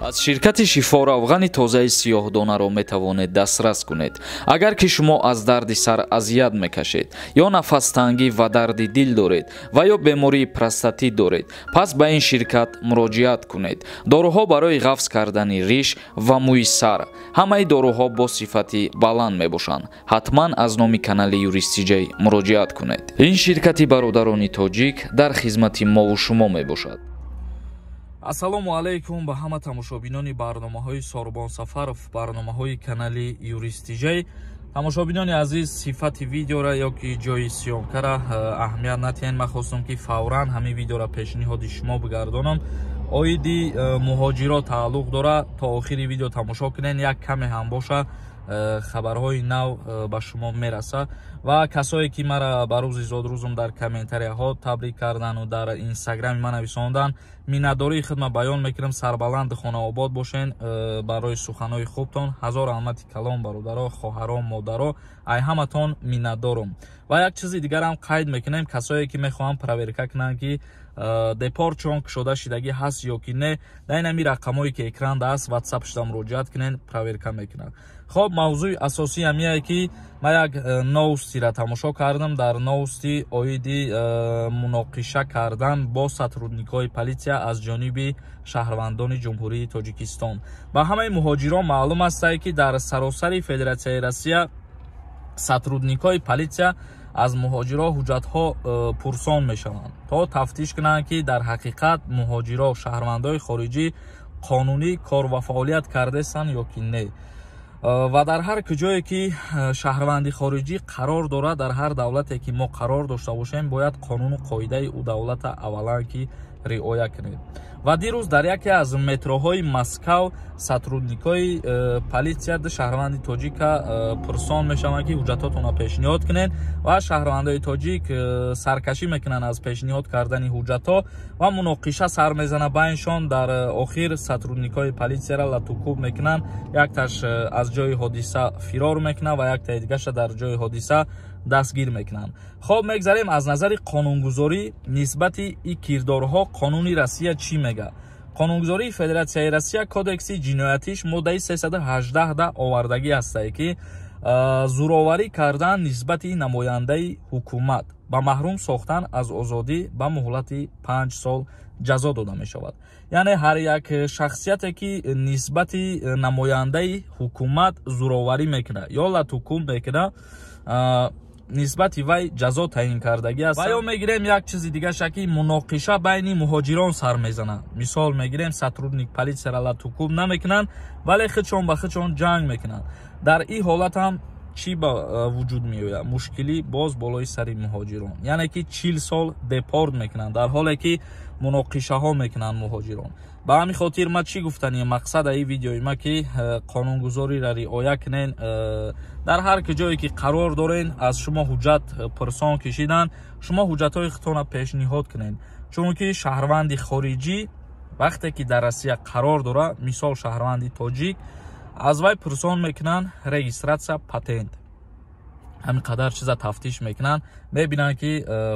аз ширкати шифоравғани тозаи сиёҳдонаро метавонед дастрас кунед. Агар ки шумо аз дарди сар азият мекашед ё нафастангӣ ва дарди дил доред ва ё бемории простатит доред, пас ба ин ширкат муроҷиат кунед. доруҳо барои ғафз кардани риш ва мӯи сар. ҳамаи доруҳо бо сифати баланд мебошанд. ҳатман аз номи канали юристиҷай муроҷиат кунед. ин ширкати бародарони тоҷик дар хизмати мову шумо мебошад. ассалому алайкум ба ҳама тамошобинони барномаҳои Сорбон Сафаров, барномаҳои канали юристиҷай. тамошобинони азиз, сифати видеора ё ки ҷои сиёмкара аҳамият натиҳен. ман хостам ки фавран ҳамин видеора пешниҳоди шумо бигардонам. оиди муҳоҷиро тааллуқ дора. то охири видео тамошо кунен, як каме ҳам боша хабарҳои нав ба шумо мераса. ва касое ки мара ба рӯзи зодрӯзум дар комментарияҳо табрик кардану дар инстаграми ман нависондан, миннатдории хидмат баён мекунам. Сарбаланди Хонаобод бошен барои суханҳои хубтон. ҳазор раҳмати калом бародаро, хоҳаро, модаро, ай ҳаматон миннатдорум. ва як чизи дигарам қайд мекунем, касое ки мехоҳанд проверка кунанд ки депортшон кушода шидагӣ ҳаст ё ки не, дар ин ҳамин рақамҳое ки экранда аст ватсап шуда муроҷиат кунен, проверка мекунанд. хоб, мавзӯи асосӣ ҳамие ки ман як новустиро тамошо кардам. дар новусти оиди муноқиша кардан бо сотрудникои политсия аз ҷониби шаҳрвандони ҷумҳурии Тоҷикистон. ба ҳамаи муҳоҷирон маълум аст ки дар саросари Федератсияи Россия сотрудникои политсия аз муҳоҷиро ҳуҷҷатҳо пурсон мешаванд, то тафтиш кунанд ки дар ҳақиқат муҳоҷиро шаҳрвандои хориҷӣ қонунӣ кор ва фаъолият кардестанд ё ки не. ва дар ҳар куҷое ки шаҳрванди хориҷӣ қарор дорад, дар ҳар давлате ки мо қарор дошта бошем, бояд қонуну қоидаи ӯ давлата аввалан ки риоя кунед. ва дирӯз дар яке аз метроҳои Москав сотрудникои политсия шаҳрванди тоҷика пурсон мешаванд ки ҳуҷҷатотонро пешниҳод кунед ва шаҳрвандои тоҷик саркашӣ мекунанд аз пешниҳод кардани ҳуҷҷатҳо ва муноқиша сар мезанад байншон. дар охир сотрудникои политсияро латукуб мекунанд, якташ аз ҷои ҳодиса фирор мекунанд ва яктаи дигаша дар ҷои ҳодиса дастгир мекунанд. хоб, мегзарем аз назари қонунгузорӣ нисбати ин кирдорҳо қонуни Россия чӣ мега. қонунгузории Федератсияи Россия кодекси ҷиноятиш моддаи 318 да овардагӣ ҳастае ки зӯроварӣ кардан нисбати намояндаи ҳукумат ба маҳрум сохтан аз озодӣ ба муҳлати 5 сол ҷазо дода мешавад. яъне ҳар як шахсияте ки нисбати намояндаи ҳукумат зӯроварӣ мекунад ё латукум мекунад, нисбати вай ҷазо таъин кардагӣ аст. ва ё мегирем як чизи дигаша ки муноқиша байни муҳоҷирон сар мезанад. мисол мегирем сотрудник политсияро латукуб намекунанд, вале хичон ба хичон ҷанг мекунанд. дар ин ҳолат ҳам чӣ ба вуҷуд меояд? мушкилӣ боз болои сари муҳоҷирон, яъне ки 40 сол депорт мекунанд, дар ҳоле ки муноқишаҳо мекунанд муҳоҷирон. ба ҳамин хотир ман чӣ гуфтани мақсада ин видеои ма ки қонунгузориро риоя кунен. дар ҳар куҷое ки қарор дорен аз шумо ҳуҷҷат пурсон кишидан, шумо ҳуҷҷатҳои худтонро пешниҳод кунен, чунки шаҳрванди хориҷӣ вақте ки дар Россия қарор дорад, мисол шаҳрванди тоҷик, аз вай пурсон мекунанд регистратсия патент. ҳамин қадар чиза тафтиш мекунанд, мебинанд ки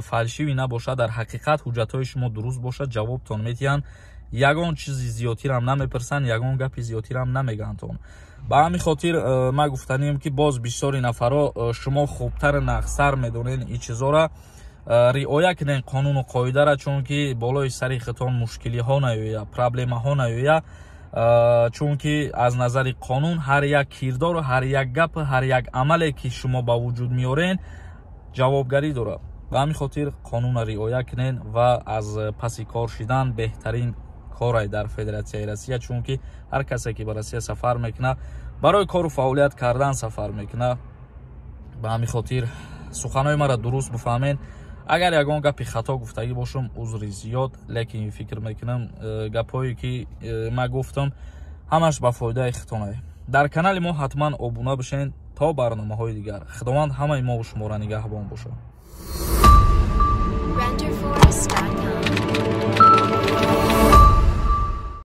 фалшивӣ набошад, дар ҳақиқат ҳуҷҷатҳои шумо дуруст бошад, ҷавобтон медиҳанд, ягон чизи зиёдтирам намепурсанд, ягон гапи зиёдтирам намегӯяндтон. ба ҳамин хотир ман гуфтанем ки боз бисёри нафаро шумо хубтар нақсар медонед ин чизора. риоя кунен қонуну қоидара, чунки болои сари хитон мушкилиҳо наёяд, проблемаҳо наёяд, чунки аз назари қонун ҳар як кирдору ҳар як гап, ҳар як амале ки шумо ба вуҷуд меорен ҷавобгарӣ дорад. ба ҳамин хотир қонунро риоя кунен ва аз паси кор шидан беҳтарин корай дар Федератсияи Россия, чунки ҳар касе ки ба Россия сафар мекунад барои кору фаъолият кардан сафар мекунад. ба ҳамин хотир суханҳои маро дуруст бифаҳмен. агар ягон гапи хато гуфтагӣ бошам, узри зиёд, лекин фикр мекунам гапҳое ки ман гуфтам ҳамаш ба фоидаи хитонае. дар канали мо ҳатман обуна бишен то барномаҳои дигар. худованд ҳамаи мо шуморо нигаҳбон бошад.